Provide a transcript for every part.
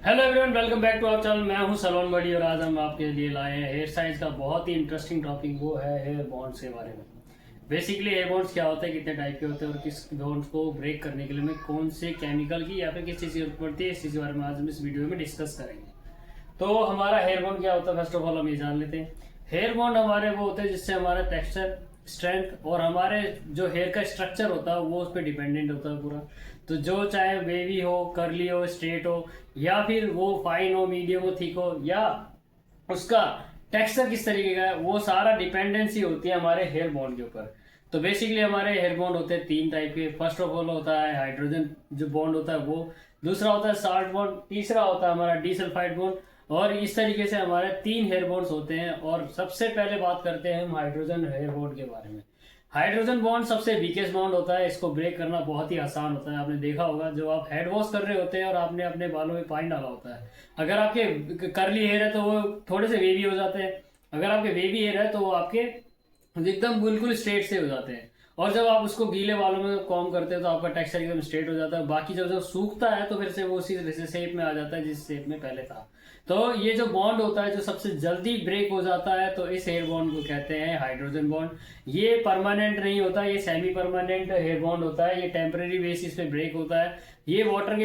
Hello everyone, welcome back to our channel. मैं हूं salon बड़ी और आज हम आपके लिए लाए हैं हेयर साइंस का बहुत ही इंटरेस्टिंग टॉपिक। वो है हेयर बॉन्ड्स के बारे में। बेसिकली हेयर बॉन्ड्स क्या होते हैं, कितने टाइप के होते हैं और किस बॉन्ड्स को ब्रेक करने के लिए हमें कौन से केमिकल की या फिर किस चीज़ की जरूरत पड़ती है, इस चीज़ के बारे में आज हम इस वीडियो में डिस्कस करेंगे। तो हमारा हेयर बॉन्ड क्या होता है, फर्स्ट ऑफ ऑल हम ये जान लेते हैं। हेयर बॉन्ड हमारे वो होते हैं जिससे हमारा टेक्सचर, स्ट्रेंथ और हमारे जो हेयर का स्ट्रक्चर होता है वो उस पर डिपेंडेंट होता है पूरा। तो जो चाहे वेवी हो, कर्ली हो, स्ट्रेट हो, या फिर वो फाइन हो, मीडियम हो, थिक हो, या उसका टेक्सचर किस तरीके का है, वो सारा डिपेंडेंसी होती है हमारे हेयर बॉन्ड के ऊपर। तो बेसिकली हमारे हेयर बॉन्ड होते हैं तीन टाइप के। फर्स्ट ऑफ ऑल होता है हाइड्रोजन जो बॉन्ड होता है वो, दूसरा होता है साल्ट बॉन्ड, तीसरा होता है हमारा डीसल्फाइड बॉन्ड। और इस तरीके से हमारे तीन हेयर बॉन्ड्स होते हैं। और सबसे पहले बात करते हैं हम हाइड्रोजन हेयर बॉन्ड के बारे में। हाइड्रोजन बॉन्ड सबसे वीकेस्ट बॉन्ड होता है। इसको ब्रेक करना बहुत ही आसान होता है। आपने देखा होगा जब आप हेड वॉश कर रहे होते हैं और आपने अपने बालों में पानी डाला होता है, अगर आपके कर्ली हेयर है तो वो थोड़े से वेवी हो जाते हैं, अगर आपके वेवी हेयर है तो वो आपके एकदम बिल्कुल स्ट्रेट से हो जाते हैं। और जब आप उसको गीले बालों में कॉम करते हैं तो आपका टेक्सचर एकदम स्ट्रेट हो जाता है। बाकी जब जब सूखता है तो फिर से वो उसी शेप में आ जाता है जिस शेप में पहले था। तो ये जो बॉन्ड होता है जो सबसे जल्दी ब्रेक हो जाता है, तो इस हेयर बॉन्ड को कहते हैं हाइड्रोजन बॉन्ड। ये परमानेंट नहीं होता, ये सेमी परमानेंट हेयर बॉन्ड होता है। ये टेम्परेरी बेसिस पे ब्रेक होता है। ये वाटर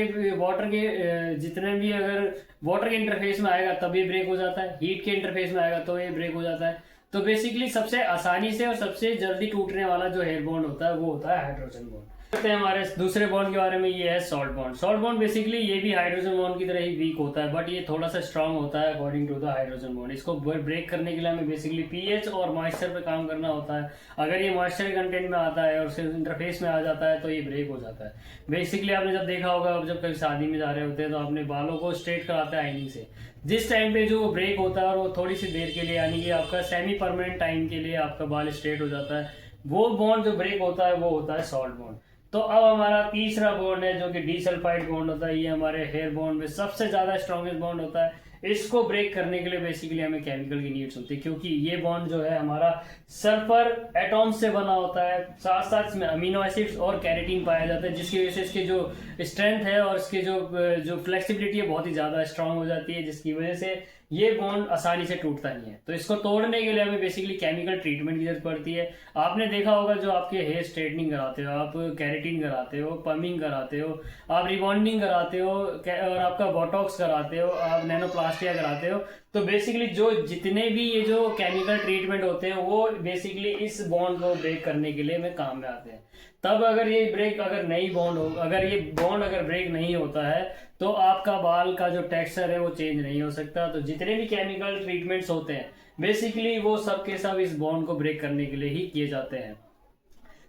के जितने भी, अगर वाटर के इंटरफेस में आएगा तब ये ब्रेक हो जाता है, हीट के इंटरफेस में आएगा तो ये ब्रेक हो जाता है। तो बेसिकली सबसे आसानी से और सबसे जल्दी टूटने वाला जो हेयर बॉन्ड होता है वो होता है हाइड्रोजन बॉन्ड। करते हैं हमारे दूसरे बॉन्ड के बारे में। ये है salt bond. Salt bond basically ये भी हाइड्रोजन बॉन्ड की तरह ही वीक होता है, बट ये थोड़ा सा स्ट्रांग होता है according to the hydrogen bond. इसको ब्रेक करने के लिए हमें बेसिकली पीएच और मॉइस्चर पे काम करना होता है। अगर ये मॉइस्चर कंटेंट में आता है और इंटरफेस में आ जाता है तो ये ब्रेक हो जाता है। बेसिकली आपने जब देखा होगा, आप जब कभी शादी में जा रहे होते हैं तो अपने बालों को स्ट्रेट कराते हैं आईनिंग से। जिस टाइम पे जो ब्रेक होता है और वो थोड़ी सी देर के लिए, यानी कि आपका सेमी परमानेंट टाइम के लिए आपका बाल स्ट्रेट हो जाता है, वो बॉन्ड जो ब्रेक होता है वो होता है सॉल्ट बॉन्ड। तो अब हमारा तीसरा बॉन्ड है जो कि डीसल्फाइड बॉन्ड होता है। ये हमारे हेयर बॉन्ड में सबसे ज्यादा स्ट्रॉन्गेस्ट बॉन्ड होता है। इसको ब्रेक करने के लिए बेसिकली हमें केमिकल की नीड्स होती है, क्योंकि ये बॉन्ड जो है हमारा सल्फर एटॉम से बना होता है। साथ साथ इसमें अमीनो एसिड्स और कैरेटीन पाया जाता है, जिसकी वजह से इसके जो स्ट्रेंथ है और इसके जो फ्लेक्सिबिलिटी है बहुत ही ज्यादा स्ट्रांग हो जाती है, जिसकी वजह से ये बॉन्ड आसानी से टूटता नहीं है। तो इसको तोड़ने के लिए हमें बेसिकली केमिकल ट्रीटमेंट की जरूरत पड़ती है। आपने देखा होगा जो आपके हेयर स्ट्रेटनिंग कराते हो, आप कैरेटीन कराते हो, पमिंग कराते हो, आप रिबॉन्डिंग कराते हो और आपका बोटॉक्स कराते हो, आप नैनोप्लास्टिया कराते हो। तो बेसिकली जो जितने भी ये जो केमिकल ट्रीटमेंट होते हैं वो बेसिकली इस बॉन्ड को ब्रेक करने के लिए हमें काम में आते हैं। तब अगर ये ब्रेक अगर नहीं बॉन्ड हो, अगर ये बॉन्ड अगर ब्रेक नहीं होता है तो आपका बाल का जो टेक्सचर है वो चेंज नहीं हो सकता। तो जितने भी केमिकल ट्रीटमेंट्स होते हैं बेसिकली वो सब के सब इस बॉन्ड को ब्रेक करने के लिए ही किए जाते हैं।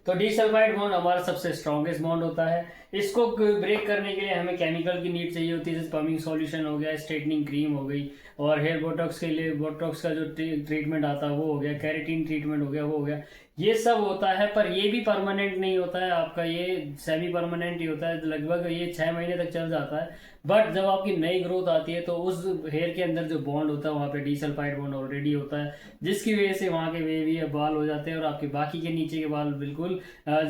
तो डीसल्फाइड बॉन्ड हमारा सबसे स्ट्रॉन्गेस्ट बॉन्ड होता है। इसको ब्रेक करने के लिए हमें केमिकल की नीड चाहिए होती है, जैसे पमिंग सॉल्यूशन हो गया, स्ट्रेटनिंग क्रीम हो गई, और हेयर बोटॉक्स के लिए बोटॉक्स का जो ट्रीटमेंट आता है वो हो गया, कैरेटीन ट्रीटमेंट हो गया, वो हो गया। ये सब होता है, पर ये भी परमानेंट नहीं होता है आपका, ये सेमी परमानेंट ही होता है। लगभग ये 6 महीने तक चल जाता है। बट जब आपकी नई ग्रोथ आती है तो उस हेयर के अंदर जो बॉन्ड होता है वहाँ पे डीसल्फाइड बॉन्ड ऑलरेडी होता है, जिसकी वजह से वहाँ के वेवी बाल हो जाते हैं और आपके बाकी के नीचे के बाल बिल्कुल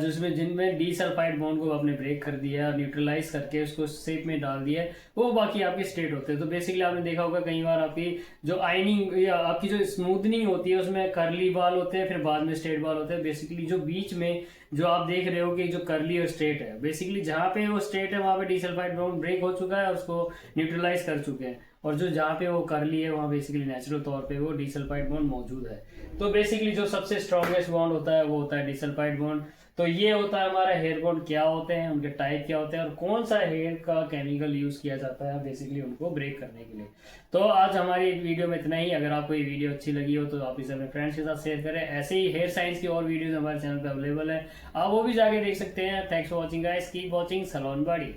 जिसमें जिनमें डीसल्फाइड बॉन्ड को आपने ब्रेक कर दिया और न्यूट्रलाइज करके उसको शेप में डाल दिया है, वो बाकी आपके स्ट्रेट होते हैं। तो बेसिकली आपने देखा होगा कई बार आपकी जो आइनिंग या आपकी जो स्मूथनिंग होती है उसमें कर्ली बाल होते हैं, फिर बाद में स्ट्रेट बाल होते हैं। बेसिकली जो बीच में जो आप देख रहे हो कि जो कर्ली और स्ट्रेट है, बेसिकली जहाँ पे वो स्ट्रेट है वहाँ पे डीसल्फाइड बॉन्ड ब्रेक हो चुका है और उसको न्यूट्रलाइज कर चुके हैं, और जो जहाँ पे वो कर्ली है वहाँ बेसिकली नेचुरल तौर पे वो डीसल्फाइड बॉन्ड मौजूद है। तो बेसिकली जो सबसे स्ट्रॉन्गेस्ट बॉन्ड होता है वो होता है डीसल्फाइड बॉन्ड। तो ये होता है हमारा हेयर बॉन्ड, क्या होते हैं, उनके टाइप क्या होते हैं और कौन सा हेयर का केमिकल यूज किया जाता है बेसिकली उनको ब्रेक करने के लिए। तो आज हमारी वीडियो में इतना ही। अगर आपको ये वीडियो अच्छी लगी हो तो आप इसे अपने फ्रेंड्स के साथ शेयर करें। ऐसे ही हेयर साइंस की और वीडियोस हमारे चैनल पे अवेलेबल है, आप वो भी जाके देख सकते हैं। Thanks for watching guys, keep watching salon body.